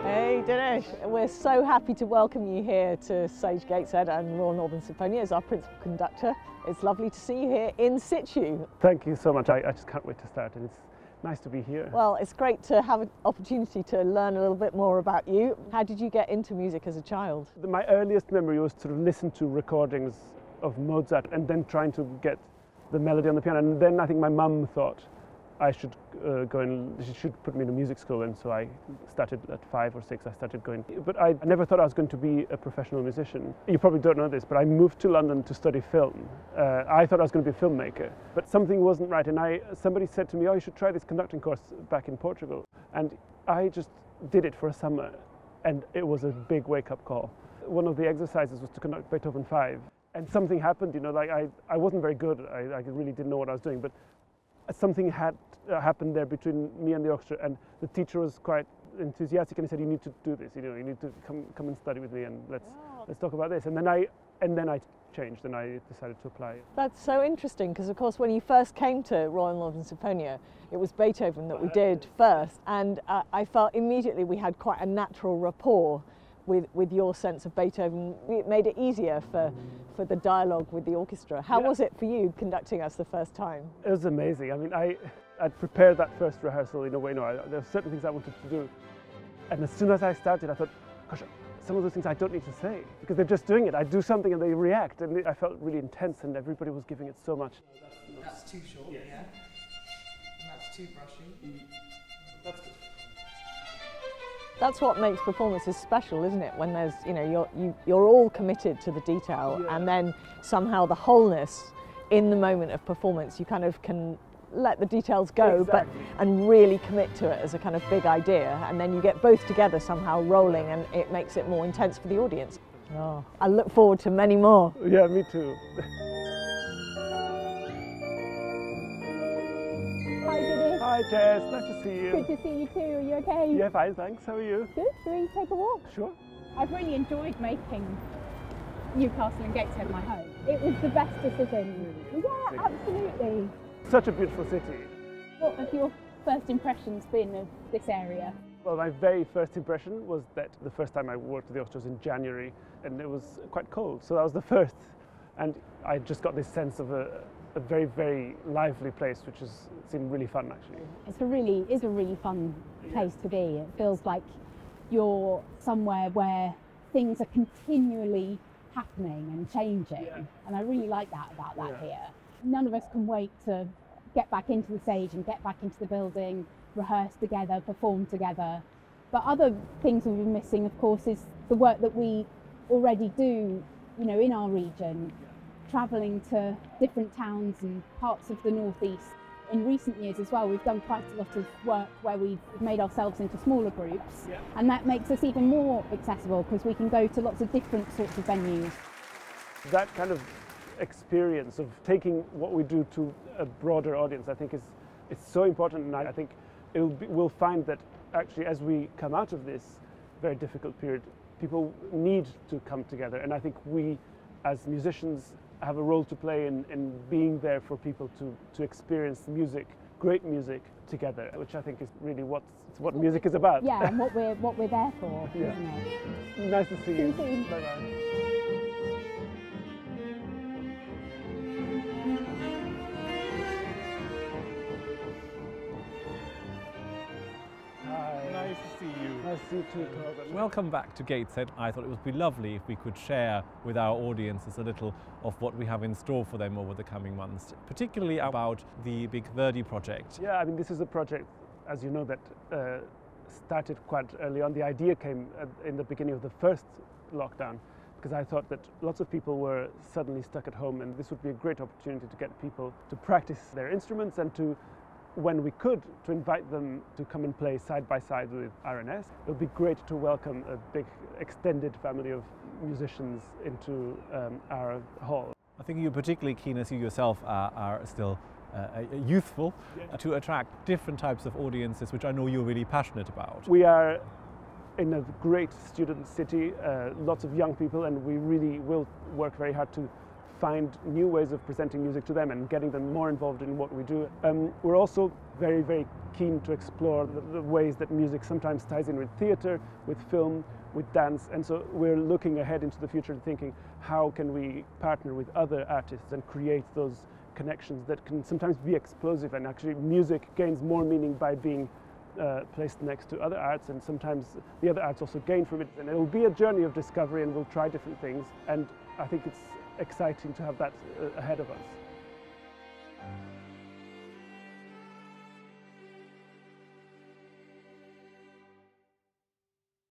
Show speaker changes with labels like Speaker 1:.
Speaker 1: Hey Dinis, we're so happy to welcome you here to Sage Gateshead and Royal Northern Sinfonia as our Principal Conductor. It's lovely to see you here in situ.
Speaker 2: Thank you so much. I just can't wait to start, and it's nice to be here.
Speaker 1: Well, it's great to have an opportunity to learn a little bit more about you. How did you get into music as a child?
Speaker 2: My earliest memory was to listen to recordings of Mozart and then trying to get the melody on the piano. And then I think my mum thought I should she should put me in a music school, and so I started at 5 or 6. I started going, but I never thought I was going to be a professional musician. You probably don't know this, but I moved to London to study film. I thought I was going to be a filmmaker, but something wasn't right, and somebody said to me, "Oh, you should try this conducting course back in Portugal," and I just did it for a summer, and it was a big wake-up call. One of the exercises was to conduct Beethoven 5, and something happened. You know, like I wasn't very good. I really didn't know what I was doing, but something had happened there between me and the orchestra, and the teacher was quite enthusiastic, and he said, "You need to do this. You know, you need to come and study with me, and let's talk about this." And then I changed, and I decided to apply.
Speaker 1: That's so interesting, because of course when you first came to Royal Northern Sinfonia, it was Beethoven that we did first, and I felt immediately we had quite a natural rapport with your sense of Beethoven. It made it easier for the dialogue with the orchestra. How was it for you conducting us the first time?
Speaker 2: It was amazing. I mean, I'd prepared that first rehearsal in a way. There were certain things I wanted to do, and as soon as I started, I thought, gosh, some of those things I don't need to say, because they're just doing it. I do something and they react, and I felt really intense, and everybody was giving it so much.
Speaker 3: That's too short, yeah. And that's too brushy. That's good.
Speaker 1: That's what makes performances special, isn't it? When there's, you know, you're all committed to the detail, and then somehow the wholeness in the moment of performance, you kind of can let the details go, and really commit to it as a kind of big idea, and then you get both together somehow rolling, and it makes it more intense for the audience. Oh, I look forward to many more.
Speaker 2: Yeah, me too.
Speaker 4: Hi Dinis.
Speaker 2: Hi Jess, nice to see you.
Speaker 4: Good to see you too, are you okay?
Speaker 2: Yeah, fine, thanks. How are you?
Speaker 4: Good, shall we take a walk?
Speaker 2: Sure.
Speaker 4: I've really enjoyed making Newcastle and Gateshead my home. It was the best decision. Yeah, absolutely.
Speaker 2: Such a beautiful city.
Speaker 4: What have your first impressions been of this area?
Speaker 2: Well, my very first impression was that the first time I worked with the orchestra was in January, and it was quite cold, so that was the first. And I just got this sense of a very, very lively place, which seemed really fun, actually.
Speaker 4: It's a really fun place to be. It feels like you're somewhere where things are continually happening and changing, and I really like that about that here. None of us can wait to get back into the stage and get back into the building, rehearse together, perform together. But other things we've been missing, of course, is the work that we already do, you know, in our region, travelling to different towns and parts of the northeast. In recent years as well, we've done quite a lot of work where we've made ourselves into smaller groups, and that makes us even more accessible because we can go to lots of different sorts of venues.
Speaker 2: That kind of experience of taking what we do to a broader audience, I think it's so important, and I think we'll find that actually as we come out of this very difficult period, people need to come together, and I think we as musicians have a role to play in being there for people to experience music, great music together, which I think is really what music is about.
Speaker 4: Yeah, and what we're there for, isn't it?
Speaker 2: Nice to see you.
Speaker 4: See you soon.
Speaker 2: Bye-bye.
Speaker 5: Nice to see you.
Speaker 2: Nice to see you too, Carl.
Speaker 5: Welcome back to Gateshead. I thought it would be lovely if we could share with our audiences a little of what we have in store for them over the coming months, particularly about the big Verdi project.
Speaker 2: Yeah, I mean, this is a project, as you know, that started quite early on. The idea came in the beginning of the first lockdown, because I thought that lots of people were suddenly stuck at home, and this would be a great opportunity to get people to practice their instruments and to, when we could, to invite them to come and play side by side with RNS. It would be great to welcome a big extended family of musicians into our hall.
Speaker 5: I think you're particularly keen, as you yourself are still youthful, to attract different types of audiences, which I know you're really passionate about.
Speaker 2: We are in a great student city, lots of young people, and we really will work very hard to find new ways of presenting music to them and getting them more involved in what we do. We're also very, very keen to explore the ways that music sometimes ties in with theatre, with film, with dance, and so we're looking ahead into the future and thinking, how can we partner with other artists and create those connections that can sometimes be explosive, and actually music gains more meaning by being placed next to other arts, and sometimes the other arts also gain from it, and it will be a journey of discovery, and we'll try different things, and I think it's exciting to have that ahead of us.